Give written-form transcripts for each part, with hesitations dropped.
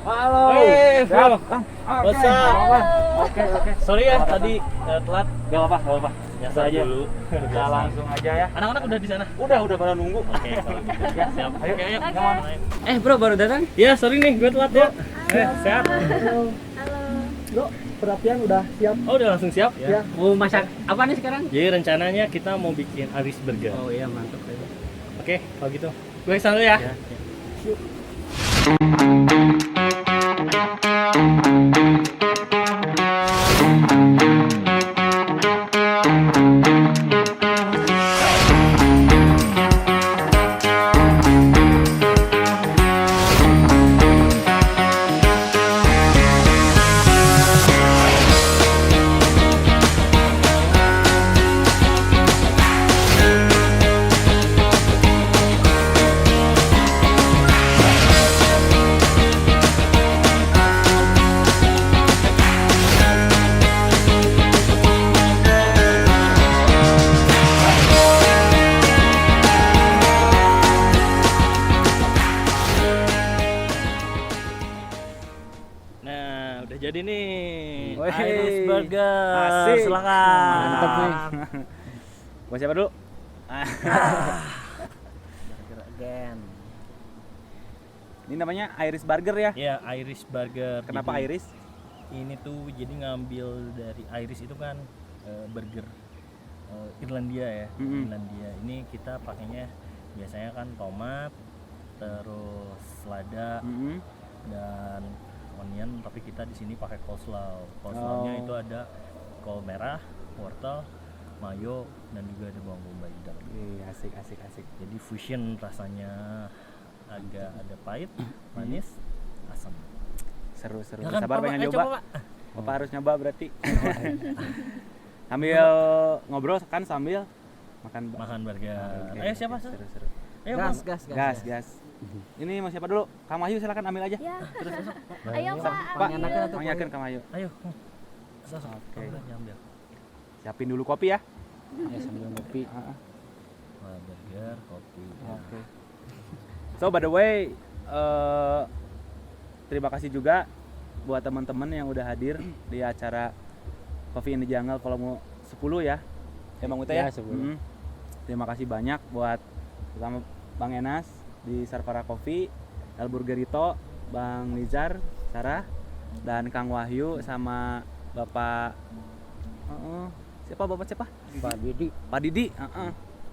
Halo. Bro. Bang. What's up? Oke. Sorry ya tadi telat. Gak apa-apa. Biasa aja. dulu. Kita langsung aja ya. Anak-anak udah di sana. Udah pada nunggu. Oke, kalau gitu. Ya, siap. Ayo. Oke, ayo. Eh bro, baru datang? Ya, sorry nih, gue telat ya. Sehat. Bro, perapian udah siap. Oh, udah langsung siap? Ya. Mau masak apa nih sekarang? Jadi rencananya kita mau bikin Irish burger. Oh iya, mantap. Oke, kalau gitu. Gue kesana dulu ya. Nah, udah jadi nih. Wih. Irish burger. Asik. Silakan. Mantap nih. Buat siapa dulu? Burger again. Ini namanya Irish Burger ya. Ya, Irish burger. Kenapa Jadi, Irish? Ini tuh jadi ngambil dari Irish itu kan burger Irlandia ya. Mm-mm. Irlandia. Ini kita pakainya biasanya kan tomat, terus lada Mm-hmm. dan onion, tapi kita di sini pakai coleslaw. Coleslawnya Oh. itu ada kol merah, wortel, mayo dan juga ada bawang bombay di dalam. Asik. Jadi fusion rasanya, agak ada pahit, manis, asam. Seru. Ya kan, Sabar Pak, pengen ayo nyoba. coba, Pak. Bapak harus nyoba berarti. Sambil ngobrol kan sambil makan. Makan burger. Oke, Ayo siapa? seru. Ayo Gas, Bang. gas. Gas. Ini mau siapa dulu? Kang Wahyu silakan ambil aja. Ya. Terus masuk. Ayo Pak, Pak, Pengenakan atau Mang Yakin Kang Wahyu. Ayo. Masuk. Oke. Ambil. Siapin dulu kopi ya. Ya sambil ngopi. Heeh. Wah, burger, kopi. Oke. So by the way, terima kasih juga buat teman-teman yang udah hadir di acara Coffee in the Jungle volume 10 ya. Bang Uta ya? Ya, 10. Terima kasih banyak buat pertama Bang Enas di Sarpara Coffee, El Burgerito, Bang Nizar, Sarah, dan Kang Wahyu sama Bapak siapa Bapak siapa? Pak Didi. Pak Didi,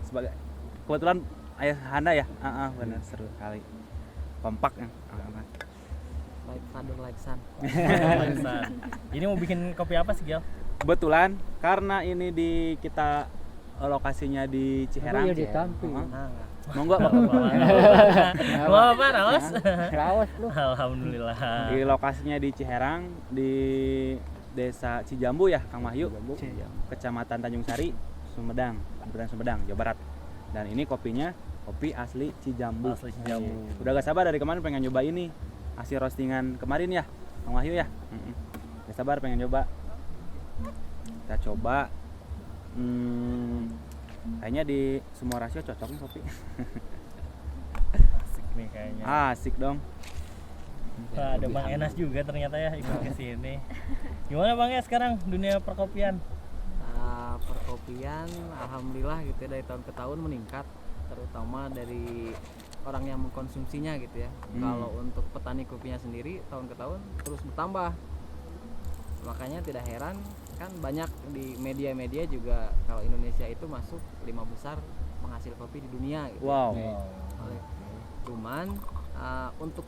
sebagai kebetulan ayah Hana ya, benar seru kali, kompak ya. Like father, like son. Alasan. Ini mau bikin kopi apa sih, Gil? Kebetulan karena ini di kita lokasinya di Ciherang, Tapi ya ditampil. monggo Mau apa, Raos? Rawas lu. Alhamdulillah. di lokasinya di Ciherang di Desa Cijambu ya, Kang Wahyu, Kecamatan Tanjung Sari, Sumedang, Kabupaten Sumedang, Jawa Barat. Dan ini kopinya kopi asli Cijambu. Asli Cijambu. Udah gak sabar dari kemarin pengen nyoba ini. Hasil roastingan kemarin ya, Kang Wahyu ya. Gak sabar pengen nyoba. Kita coba. Kayaknya di semua rasio cocok nih kopi. Asik nih kayaknya. Asik dong. Wah, ada Bang Enas juga ternyata ya ikut ke sini. Gimana Bang ya sekarang dunia perkopian? Perkopian alhamdulillah gitu ya, dari tahun ke tahun meningkat, terutama dari orang yang mengkonsumsinya gitu ya. Kalau untuk petani kopinya sendiri tahun ke tahun terus bertambah. Makanya tidak heran kan banyak di media-media juga kalau Indonesia itu masuk 5 besar penghasil kopi di dunia gitu. Wow. Cuman untuk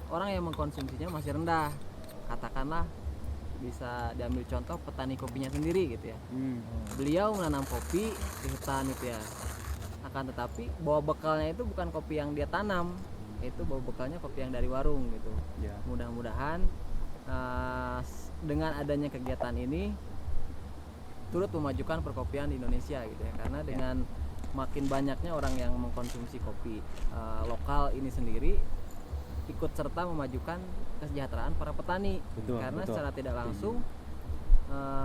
orang yang mengkonsumsinya masih rendah. Katakanlah bisa diambil contoh petani kopinya sendiri gitu ya. Beliau menanam kopi di hutan itu ya. Akan tetapi bawa bekalnya itu bukan kopi yang dia tanam, itu bawa bekalnya kopi yang dari warung gitu. Ya. Mudah-mudahan dengan adanya kegiatan ini turut memajukan perkopian di Indonesia gitu ya. Karena dengan makin banyaknya orang yang mengkonsumsi kopi lokal ini sendiri ikut serta memajukan kesejahteraan para petani. Karena secara tidak langsung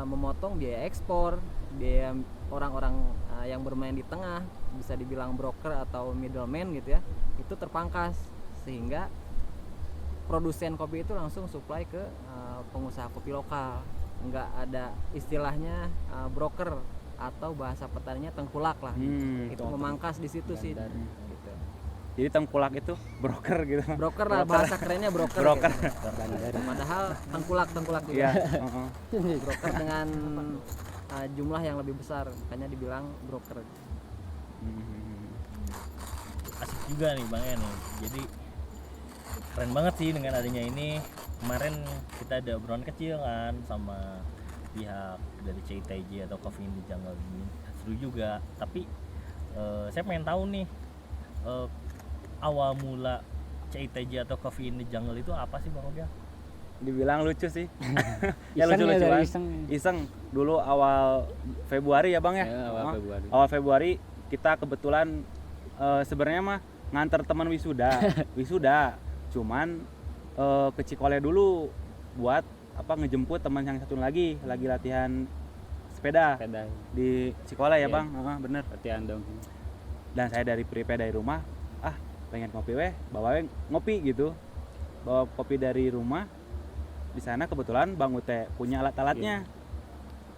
memotong biaya ekspor, biaya orang-orang yang bermain di tengah, bisa dibilang broker atau middleman gitu ya, itu terpangkas, sehingga produsen kopi itu langsung supply ke pengusaha kopi lokal, nggak ada istilahnya broker atau bahasa petaninya tengkulak lah. Itu memangkas di situ sih gitu. Jadi tengkulak itu broker gitu. Broker lah, bahasa kerennya broker. Broker. Gitu. Padahal tengkulak juga. Iya. Broker dengan jumlah yang lebih besar, makanya dibilang broker. Asik juga nih Bang En nih. Jadi keren banget sih dengan adanya ini. Kemarin kita ada obrolan kecil kan sama pihak dari CITJ atau Coffee in the Jungle ini. Seru juga. Tapi saya pengen tahu nih awal mula CITJ atau Coffee in the Jungle itu apa sih Bang Ogia? Dibilang lucu sih. Iseng ya, lucu-lucuan. dari iseng. Dulu awal Februari ya Bang ya. Ya, awal Februari. Awal Februari kita kebetulan sebenarnya mah nganter teman wisuda. Cuman ke Cikole dulu buat ngejemput teman yang satu lagi latihan sepeda di Cikole ya Iya. Bang. Bener. Latihan dong. Dan saya dari rumah, pengen kopi bawa ngopi gitu. Bawa kopi dari rumah. Di sana kebetulan Bang Ute punya alat-alatnya.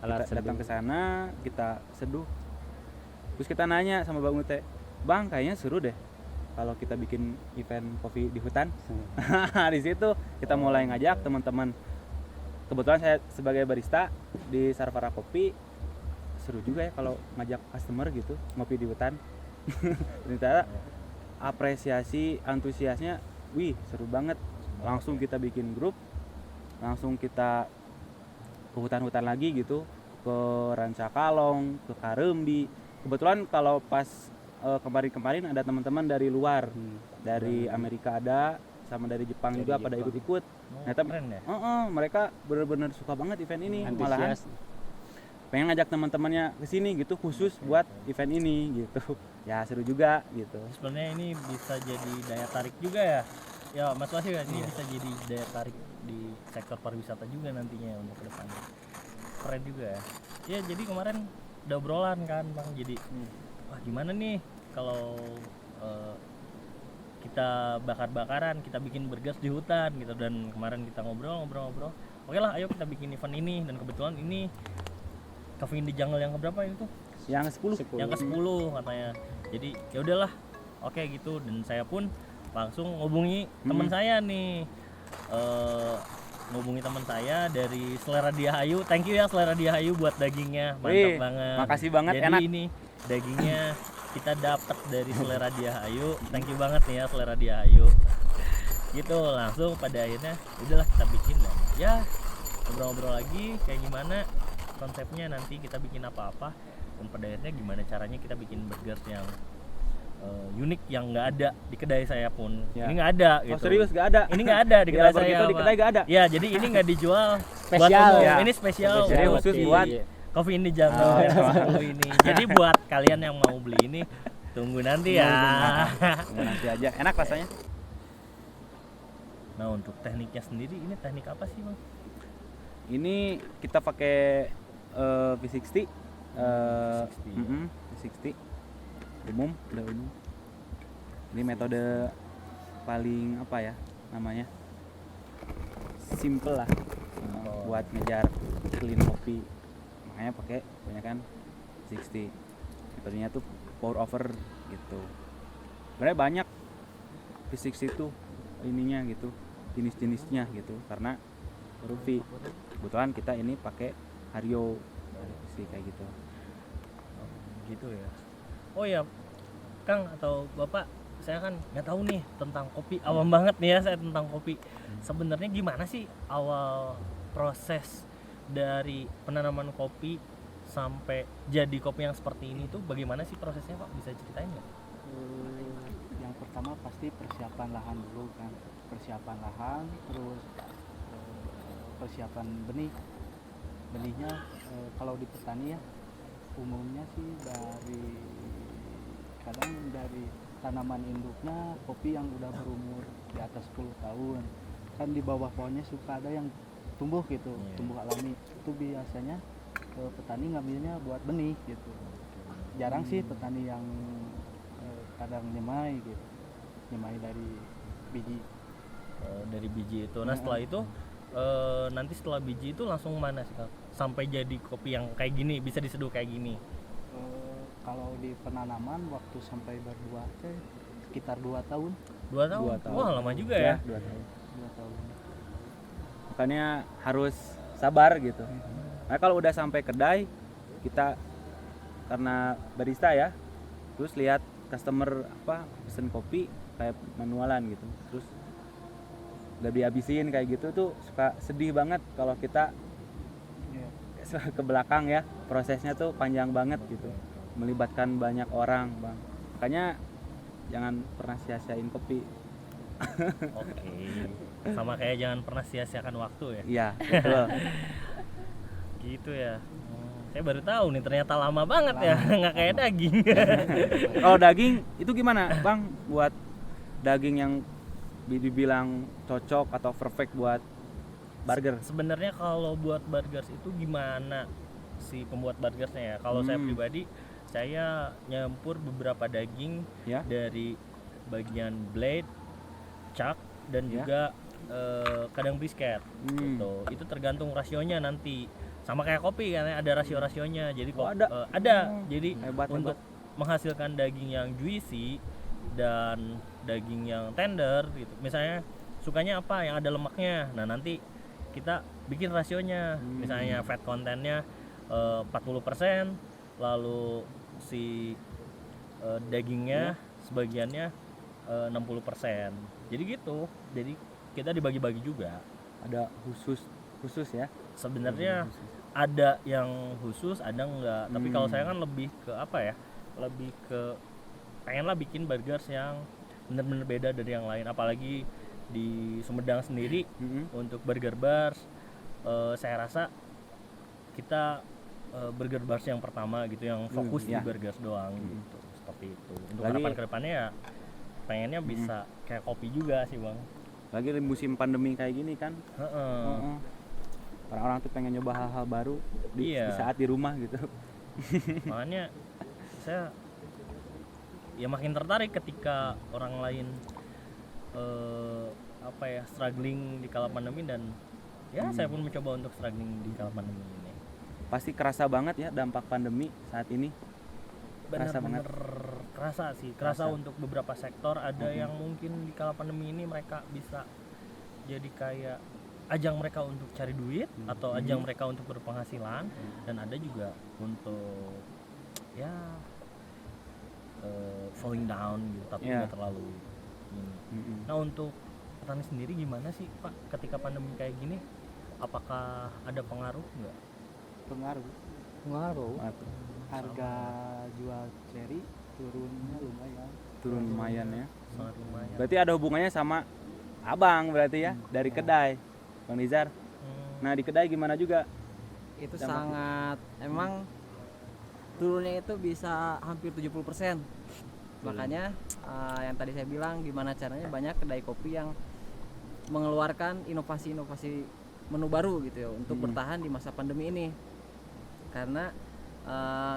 Alat Kita datang ke sana, kita seduh. Terus kita nanya sama Bang Ute, "Bang, kayaknya seru deh kalau kita bikin event kopi di hutan." Di situ kita mulai ngajak teman-teman. Kebetulan saya sebagai barista di Sarvara Kopi, seru juga ya kalau ngajak customer gitu ngopi di hutan. Ternyata apresiasi antusiasnya, wih seru banget. Langsung kita bikin grup, langsung kita ke hutan-hutan lagi gitu, ke Rancakalong, ke Karembi. Kebetulan kalau pas kemarin-kemarin ada teman-teman dari luar, dari Amerika ada, sama dari Jepang juga pada ikut-ikut. Ternyata Keren ya? mereka benar-benar suka banget event ini, malahan Antusias. pengen ngajak teman-temannya ke sini gitu khusus buat event ini gitu. Ya seru juga gitu. Sebenarnya ini bisa jadi daya tarik juga ya. Ya Mas Wasyu ya, ini bisa jadi daya tarik di sektor pariwisata juga nantinya untuk ke depannya. Keren juga ya. Ya jadi kemarin udah obrolan kan Bang, jadi wah gimana nih kalau kita bakar-bakaran, kita bikin bergas di hutan gitu. Dan kemarin kita ngobrol. Oke lah, ayo kita bikin event ini. Dan kebetulan ini Coffee in the Jungle yang keberapa itu? Yang 10. Yang ke-10 katanya. Jadi ya udahlah, oke gitu. Dan saya pun langsung ngubungi teman saya nih, ngubungi teman saya dari Selera Diahayu. Thank you ya Selera Diahayu buat dagingnya, mantap Wih, banget. makasih banget, Jadi enak. ini dagingnya kita dapat dari Selera Diahayu. Thank you banget nih ya Selera Diahayu. Gitu langsung pada akhirnya udahlah kita bikin dan ya ngobrol-ngobrol lagi kayak gimana konsepnya nanti kita bikin apa-apa, dan pada akhirnya gimana caranya kita bikin burger yang unik yang nggak ada di kedai saya pun. Ya. Ini nggak ada gitu. Oh serius gak ada? Ini nggak ada di Di kedai Labor saya. Gito di Pak. kedai gak ada? Ya, jadi ini nggak dijual buat Spesial. umum. Ya. Ini spesial Jadi khusus buat Coffee in the Jungle yang ke-10 ini. Jadi buat kalian yang mau beli ini tunggu nanti ya. Tunggu nanti aja. Enak rasanya. Nah, untuk tekniknya sendiri ini teknik apa sih, Bang? Ini kita pakai V60. V60. Umum, udah umum. Ini metode paling apa ya namanya? Simple lah. Buat ngejar clean kopi. Makanya pakai kebanyakan 60. Metodenya tuh pour over gitu. Sebenarnya banyak V60 tuh ininya gitu, jenis-jenisnya gitu, karena Rufi kebetulan kita ini pakai Hario sih kayak gitu. Gitu ya. Oh ya, Kang atau Bapak, saya kan nggak tahu nih tentang kopi, awam banget nih ya saya tentang kopi. Sebenarnya gimana sih awal proses dari penanaman kopi sampai jadi kopi yang seperti ini tuh bagaimana sih prosesnya Pak? Bisa ceritain nggak? Yang pertama pasti persiapan lahan dulu kan, persiapan lahan, terus persiapan benihnya kalau di petani ya umumnya sih dari tanaman induknya kopi yang udah berumur di atas 10 tahun kan, di bawah pohonnya suka ada yang tumbuh gitu, tumbuh alami, itu biasanya petani ngambilnya buat benih gitu. Jarang sih petani yang kadang nyemai gitu, nyemai dari biji. dari biji itu. Nah setelah itu nanti setelah biji itu langsung mana sih Kang? Sampai jadi kopi yang kayak gini, bisa diseduh kayak gini. Kalau di penanaman waktu sampai berbuah teh sekitar 2 tahun. 2 tahun? 2 tahun. Wah lama juga ya. 2 tahun. 2 tahun. Makanya harus sabar gitu. Nah kalau udah sampai kedai, kita karena barista ya, terus lihat customer pesen kopi kayak manualan gitu, terus udah dihabisin kayak gitu tuh suka sedih banget kalau kita Iya. ke belakang ya, prosesnya tuh panjang banget gitu, melibatkan banyak orang bang. Makanya jangan pernah sia-siain kopi. Oke. Sama kayak jangan pernah sia-siakan waktu ya. Iya betul. Gitu ya. Saya baru tahu nih ternyata lama banget ya, nggak kayak daging. Kalau daging itu gimana bang, buat daging yang dibilang cocok atau perfect buat burger? Sebenarnya kalau buat burgers itu gimana si pembuat burgersnya ya? Kalau saya pribadi, saya nyampur beberapa daging Ya. dari bagian blade, chuck, dan Ya. juga kadang brisket. Gitu. Itu tergantung rasionya nanti. Sama kayak kopi kan ada rasio-rasionya. Jadi Oh, ada. ada. Jadi Hebat, untuk menghasilkan daging yang juicy dan daging yang tender gitu. Misalnya sukanya apa yang ada lemaknya. Nah, nanti kita bikin rasionya. Misalnya fat kontennya 40%, lalu si dagingnya sebagiannya 60%. Jadi gitu. Jadi kita dibagi-bagi juga. Ada khusus ya? Sebenarnya ada yang khusus, ada enggak. Tapi kalau saya kan lebih ke apa ya? Lebih ke pengenlah bikin burgers yang benar-benar beda dari yang lain. Apalagi di Sumedang sendiri untuk burger bars, saya rasa kita burger bars yang pertama gitu, yang fokus di burgers doang gitu. Seperti itu. Untuk harapan kedepannya ya pengennya bisa kayak kopi juga sih bang. Lagi di musim pandemi kayak gini kan, orang-orang tuh pengen nyoba hal-hal baru di saat di rumah gitu. Makanya saya ya makin tertarik ketika orang lain struggling di kala pandemi, dan ya saya pun mencoba untuk struggling di kala pandemi ini. Pasti kerasa banget ya dampak pandemi saat ini. Benar-benar kerasa untuk beberapa sektor. Ada yang mungkin di kala pandemi ini mereka bisa jadi kayak ajang mereka untuk cari duit atau ajang mereka untuk berpenghasilan, dan ada juga untuk ya falling down gitu, tapi nggak terlalu ini. Nah untuk petani sendiri gimana sih Pak ketika pandemi kayak gini? Apakah ada pengaruh nggak? Pengaruh. Harga jual ceri turunnya lumayan. Turun lumayan ya. Sangat lumayan. Berarti ada hubungannya sama abang berarti ya, dari kedai Bang Nizar. Nah di kedai gimana juga? Itu sangat, emang turunnya itu bisa hampir 70%. Makanya yang tadi saya bilang gimana caranya banyak kedai kopi yang mengeluarkan inovasi-inovasi menu baru gitu ya untuk bertahan di masa pandemi ini. Karena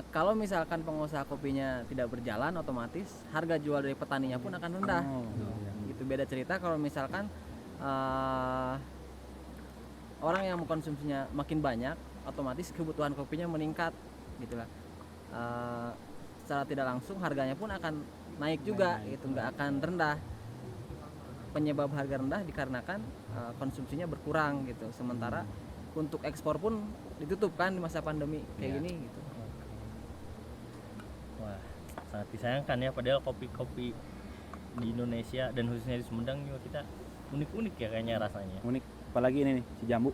kalau misalkan pengusaha kopinya tidak berjalan, otomatis harga jual dari petaninya pun akan rendah. Gitu. Beda cerita kalau misalkan orang yang mengkonsumsinya makin banyak, otomatis kebutuhan kopinya meningkat gitulah. Secara tidak langsung harganya pun akan naik juga gitu, nggak akan rendah. Penyebab harga rendah dikarenakan konsumsinya berkurang gitu. Sementara untuk ekspor pun ditutup kan di masa pandemi kayak gini gitu. Wah, sangat disayangkan ya, padahal kopi-kopi di Indonesia dan khususnya di Sumedang juga kita unik-unik ya kayaknya rasanya. Unik, apalagi ini nih si jambu.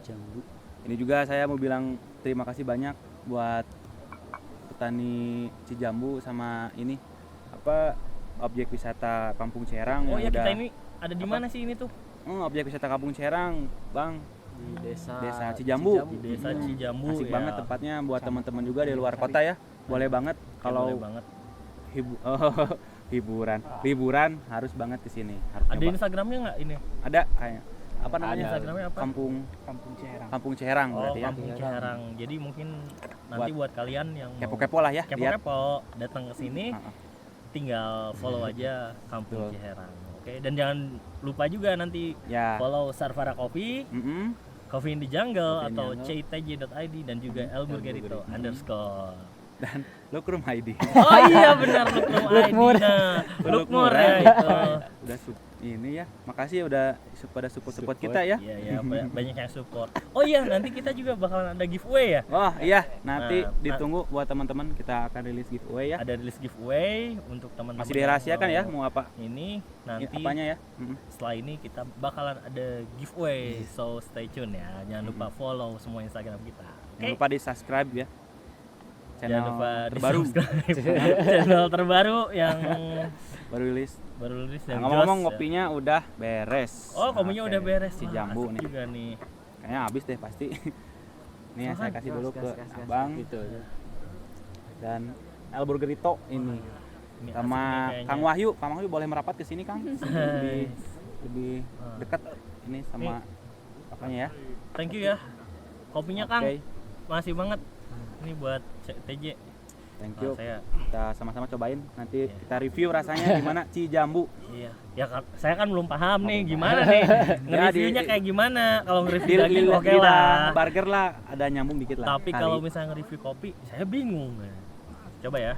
Jambu. Ini juga saya mau bilang terima kasih banyak buat petani Cijambu sama ini objek wisata Kampung Cerang. Oh yang ya, udah, kita ini ada di mana sih ini tuh? objek wisata Kampung Cerang, Bang. Di Desa Cijambu. Desa Cijambu. Asik ya. banget tempatnya buat teman-teman juga di luar kota ya. Boleh banget kalau boleh banget. liburan harus banget ke sini. Harus Ada nyoba. Instagramnya nggak ini? Ada kayak apa namanya? Instagramnya apa? Kampung Kampung Cerang. Cerang Oh, berarti ya. Kampung Ciherang. Jadi mungkin nanti buat kalian yang mau Kepo-kepo lah ya, lihat. kepo-kepo datang ke sini, tinggal follow aja Kampung Betul. Ciherang. Oke, dan jangan lupa juga nanti Ya. follow Sarvara Coffee, Mm-mm. Coffee in the Jungle Coffee in the atau Jungle. citj.id dan juga El Burgerito _ Dan Lookroom ID. Oh iya benar Lookroom ID. Nah, Lookmur ya itu. Udah ini ya. Makasih ya udah pada support kita ya. Iya ya, banyak yang support. Oh iya, nanti kita juga bakalan ada giveaway ya. Oh iya, nanti Nah, ditunggu buat teman-teman, kita akan rilis giveaway ya. Ada rilis giveaway untuk teman-teman. Masih dirahasiakan ya, yang mau apa? Ini nanti Apanya ya? Mm-mm. setelah ini kita bakalan ada giveaway, so stay tune ya. Jangan lupa follow semua Instagram kita. Jangan Oke. lupa di subscribe ya. Channel Jangan lupa terbaru di-subscribe. Channel terbaru yang baru rilis. baru rilis Nah, dan ngomong-ngomong jos, ya. kopinya udah beres. Oh, kopinya Oke, udah beres. Si Wah, jambu asik nih. juga nih. Kayaknya habis deh pasti. Nih ya, saya kasih dulu gas, ke gas, gas. Abang Gitu. dan El Burgerito ini. Ini Sama asik nih kayaknya. Kang Wahyu. Kang Wahyu boleh merapat ke sini, Kang. Lebih Ah. dekat ini sama apanya ya. Thank you ya. Kopinya Kang Oke, masih banget. Ini buat TJ. thank Nah, you. saya Kita sama-sama cobain. Nanti Iya. kita review rasanya gimana Cijambu. iya. Ya kan saya kan belum paham nih gimana nih. Nge-reviewnya di- kayak gimana? Kalau Di nge-review daging oke lidah lah. burger lah ada nyambung dikit lah. Tapi kali. kalau misalnya nge-review kopi, saya bingung. Coba ya.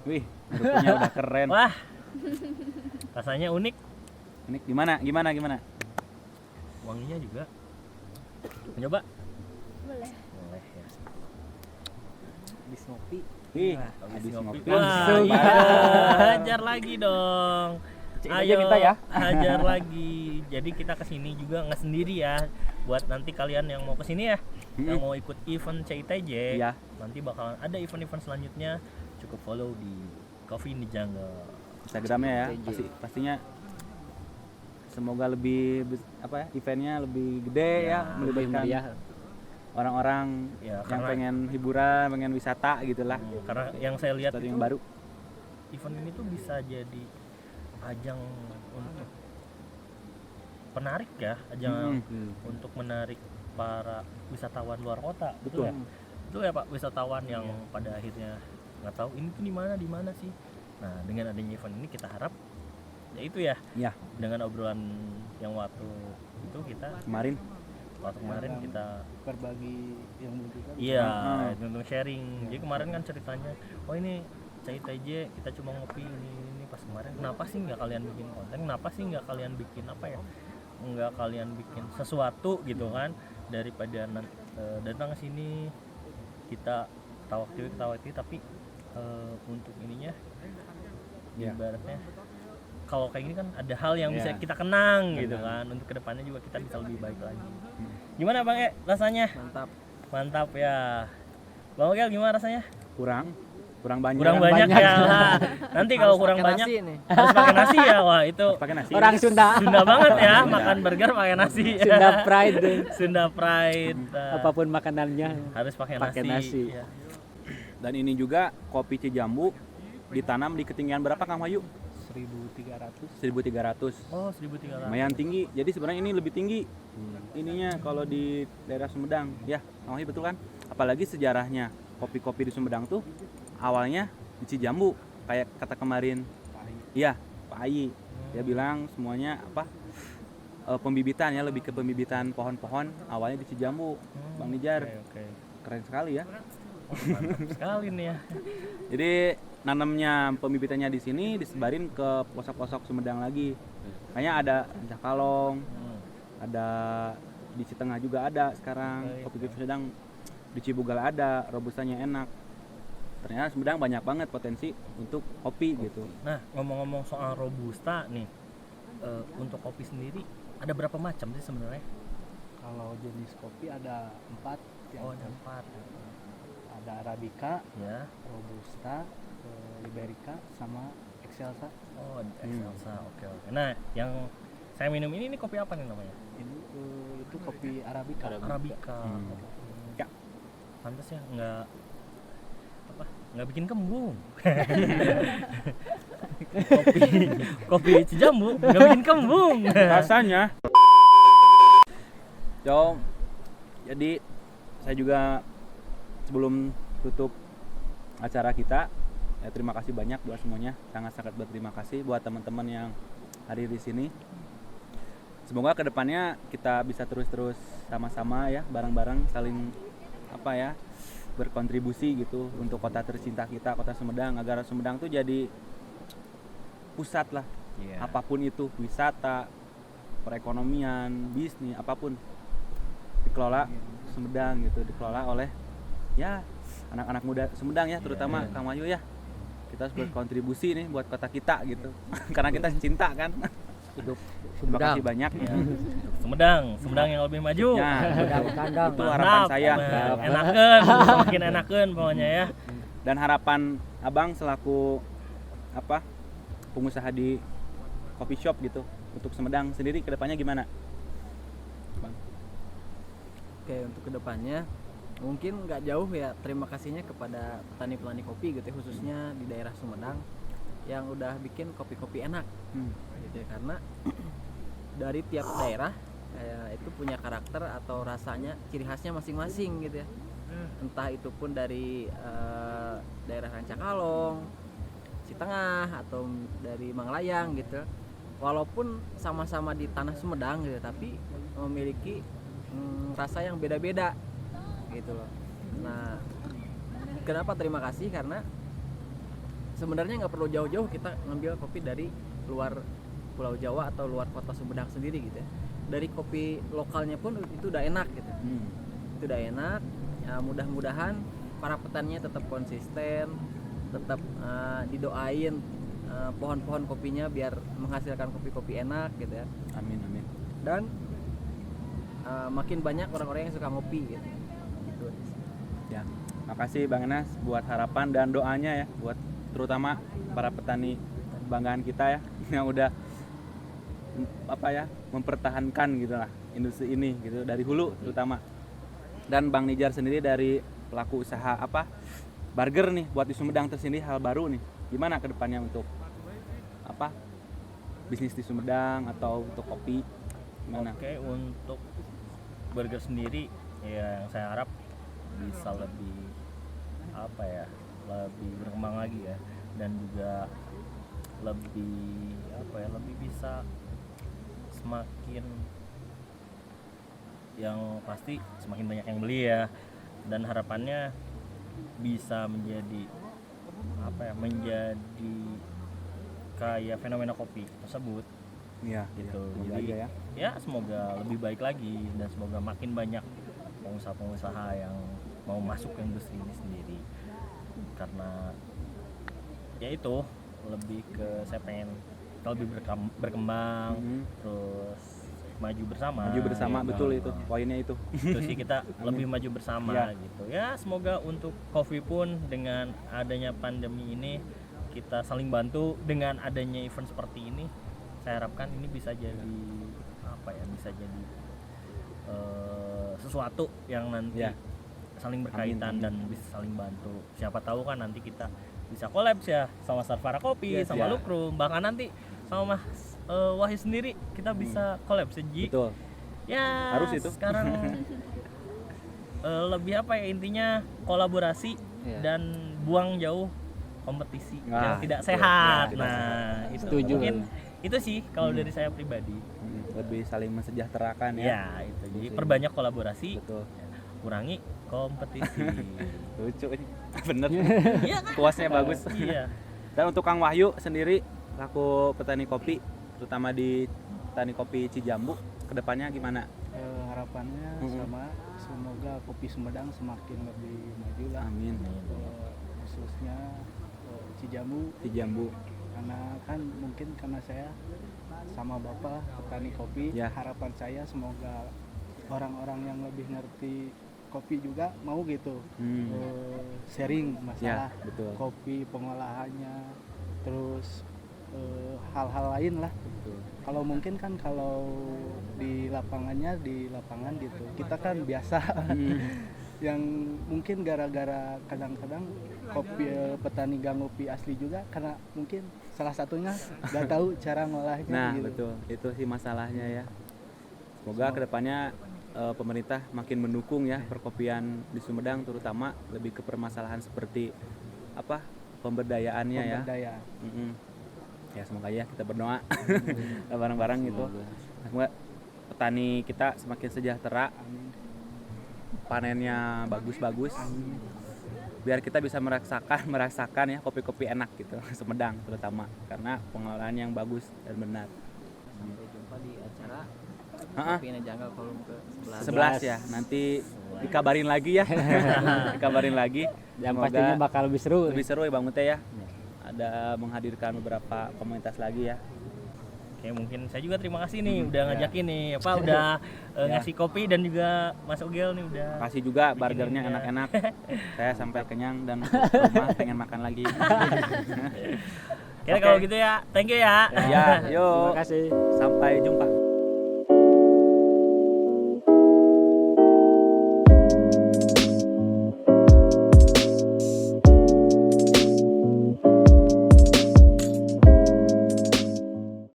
Wih, rupanya udah keren. Wah. Rasanya unik, Ini gimana? Gimana? wanginya juga. Coba. Boleh. Boleh ya. Habis ngopi. Wih, Wah, habis ngopi. Wah, langsung iya. bareng. Hajar lagi dong. Cek aja kita ya. Hajar lagi. Jadi kita kesini juga nggak sendiri ya. Buat nanti kalian yang mau kesini ya, yang mau ikut event CITJ, Iya. nanti bakalan ada event-event selanjutnya. Cukup follow di Coffee in the Jungle. Instagramnya ya, CITJ. pastinya semoga lebih apa ya, eventnya lebih gede ya, Ya, melibatkan orang-orang Ya, yang karena- pengen hiburan, pengen wisata gitulah. Karena yang saya lihat Sesuatu itu yang baru. event ini tuh bisa jadi ajang untuk penarik ya, ajang untuk menarik para wisatawan luar kota. Betul ya? Betul ya Pak, wisatawan yang pada akhirnya nggak tahu ini tuh di mana sih. Nah, dengan adanya event ini kita harap ya itu ya, Ya, dengan obrolan yang waktu itu kemarin waktu kemarin kita berbagi ilmu juga. iya Ah. untuk sharing. Jadi kemarin kan ceritanya, oh ini CITJ kita cuma ngopi ini pas kemarin. Kenapa sih nggak kalian bikin konten? Kenapa sih nggak kalian bikin apa ya? Nggak kalian bikin sesuatu gitu kan, daripada datang ke sini kita ketawa tapi untuk ininya Ya. ibaratnya kalau kayak gini kan ada hal yang bisa Ya. kita kenang gitu kan, untuk kedepannya juga kita bisa lebih baik lagi. Gimana Bang rasanya? Mantap. Mantap ya. Bang Okel gimana rasanya? kurang banyak. Kurang banyak ya. Nanti kalau Harus kurang pakai banyak nasi nih. harus pakai nasi ya. Wah, itu Pakai nasi. Orang Sunda. Sunda banget ya, makan burger pakai nasi. Sunda pride. Sunda pride. Apapun makanannya. Harus pakai pakai nasi. Ya. Dan ini juga kopi Cijambu ditanam di ketinggian berapa Kang Wahyu? 1.300. 1300. Oh, 1.300. Lumayan tinggi. Jadi sebenarnya ini lebih tinggi ininya kalau di daerah Sumedang. Ya, Kang Wahyu betul kan? Apalagi sejarahnya kopi-kopi di Sumedang tuh awalnya di Cijambu. Kayak kata kemarin. Iya, Pak Ayi. Dia bilang semuanya apa? Pembibitan ya, lebih ke pembibitan pohon-pohon awalnya di Cijambu. Bang Nijar, Oke. keren sekali ya. Oh, mantap sekali nih ya. Jadi nanamnya pembibitannya di sini disebarin ke pelosok-pelosok Sumedang lagi. Kayaknya ada Cakalong, ada di Citengah juga ada sekarang. Kopi Sumedang di Cibugal ada, robustanya enak. Ternyata Sumedang banyak banget potensi untuk kopi gitu. Nah, ngomong-ngomong soal robusta nih, untuk kopi sendiri ada berapa macam sih sebenarnya? Kalau jenis kopi ada 4. Oh, ada 4. Ada Arabica, Ya. Robusta, Liberica, sama Excelsa. Oh, Excelsa. Oke. Nah, yang saya minum ini kopi apa nih namanya? Ini itu kopi Arabica. Arabica. Ya. Pantas ya, nggak bikin kembung. kopi Cijambu nggak bikin kembung. Rasanya. Jadi saya juga sebelum tutup acara kita Ya, terima kasih banyak buat semuanya, sangat-sangat berterima kasih buat teman-teman yang hadir di sini. Semoga kedepannya kita bisa terus sama-sama ya, bareng-bareng saling berkontribusi gitu untuk kota tercinta kita, kota Sumedang, agar Sumedang tuh jadi pusat lah. Apapun itu, wisata, perekonomian, bisnis, apapun dikelola Sumedang gitu, dikelola oleh ya anak-anak muda Sumedang ya, terutama Kang Wahyu ya. Kita harus berkontribusi nih buat kota kita gitu. Karena kita cinta kan. Hidup Terima Sumedang. kasih banyak ya. Sumedang yang lebih maju. Nah, Kandang. itu harapan saya. Enakeun, makin enakeun pokoknya ya. Dan harapan Abang selaku pengusaha di coffee shop gitu untuk Sumedang sendiri kedepannya gimana? Oke, untuk kedepannya mungkin nggak jauh ya, terima kasihnya kepada petani-petani kopi gitu ya, khususnya di daerah Sumedang yang udah bikin kopi-kopi enak gitu ya, karena dari tiap daerah itu punya karakter atau rasanya, ciri khasnya masing-masing gitu ya. Entah itu pun dari daerah Rancakalong, Citengah, atau dari Manglayang gitu. Walaupun sama-sama di tanah Sumedang gitu, tapi memiliki rasa yang beda-beda gitu loh. Nah, kenapa terima kasih? Karena sebenarnya nggak perlu jauh-jauh kita ngambil kopi dari luar Pulau Jawa atau luar kota Sumedang sendiri gitu ya. Dari kopi lokalnya pun itu udah enak gitu. Itu udah enak. Ya, mudah-mudahan para petaninya tetap konsisten, tetap didoain pohon-pohon kopinya biar menghasilkan kopi-kopi enak gitu ya. Amin. Dan makin banyak orang-orang yang suka ngopi gitu. Ya, makasih Bang Enas buat harapan dan doanya ya buat terutama para petani kebanggaan kita ya yang udah mempertahankan gitu lah industri ini gitu dari hulu terutama. Dan Bang Nijar sendiri dari pelaku usaha burger nih buat di Sumedang tersendiri, hal baru nih. Gimana ke depannya untuk bisnis di Sumedang atau untuk kopi? Gimana? Oke, untuk burger sendiri ya yang saya harap bisa lebih lebih berkembang lagi ya, dan juga lebih bisa semakin, yang pasti semakin banyak yang beli ya, dan harapannya bisa menjadi menjadi kayak fenomena kopi tersebut Iya, gitu. semoga Jadi aja ya. ya semoga lebih baik lagi, dan semoga makin banyak pengusaha-pengusaha yang mau masuk ke industri ini sendiri, karena ya itu lebih ke saya pengen kita lebih berkembang, terus maju bersama gitu. Betul itu poinnya itu. Itu sih kita lebih maju bersama Ya. gitu ya. Semoga untuk Coffee pun dengan adanya pandemi ini kita saling bantu, dengan adanya event seperti ini saya harapkan ini bisa jadi bisa jadi sesuatu yang nanti Ya. saling berkaitan Amin. dan bisa saling bantu. Siapa tahu kan nanti kita bisa collab ya sama Sarfara Kopi, Yes, sama ya. Lukrum, bahkan nanti sama Mas Wahyu sendiri kita bisa collab seji. Betul. Ya Harus itu. sekarang lebih intinya kolaborasi Iya. dan buang jauh kompetisi Nah, yang tidak betul. sehat. Ya, tidak Nah, itu Setuju. mungkin itu sih kalau dari saya pribadi. Lebih saling mensejahterakan ya. Ya, itu. Jadi Itu sih. perbanyak kolaborasi, Betul. kurangi kompetisi. Lucu ini. Bener. Iya kan? Kuasnya bagus. Iya. Dan untuk Kang Wahyu sendiri laku petani kopi, terutama di petani kopi Cijambu, kedepannya gimana? Harapannya sama, semoga kopi Sumedang semakin lebih maju lah. Amin. Khususnya Cijambu, Cijambu. karena kan mungkin karena saya sama bapak petani kopi, Ya. harapan saya semoga orang-orang yang lebih ngerti kopi juga mau gitu sharing masalah Ya, betul. kopi, pengolahannya, terus hal-hal lain lah. Betul. Kalau mungkin kan kalau di lapangan gitu kita kan biasa yang mungkin gara-gara kadang-kadang kopi petani gang kopi asli juga, karena mungkin salah satunya nggak tahu cara ngolahnya Nah, gitu. betul. Itu sih masalahnya ya. Semoga kedepannya pemerintah makin mendukung ya perkopian di Sumedang, terutama lebih ke permasalahan seperti pemberdayaannya ya. pemberdayaan. Mm-mm. Ya semoga ya kita berdoa bareng-bareng gitu. Semoga petani kita semakin sejahtera, Amin. panennya bagus-bagus. Biar kita bisa merasakan ya kopi-kopi enak gitu, Sumedang terutama karena pengelolaan yang bagus dan benar. Sampai jumpa di acara Ha-ha. Kopi Najanggal volume ke 11 ya, nanti dikabarin lagi ya. Dikabarin lagi. Yang Semoga pastinya bakal lebih seru. lebih seru ya Bang Ute ya. Ada menghadirkan beberapa komunitas lagi ya. Oke, mungkin saya juga terima kasih nih udah ngajakin nih apa udah ngasih kopi dan juga Mas Ogel nih udah. Kasih juga Bikin burgernya ya. enak-enak. Saya sampai kenyang dan ke rumah pengen makan lagi. Oke, kalau gitu ya. Thank you ya. Ya, yuk. Terima kasih. Sampai jumpa.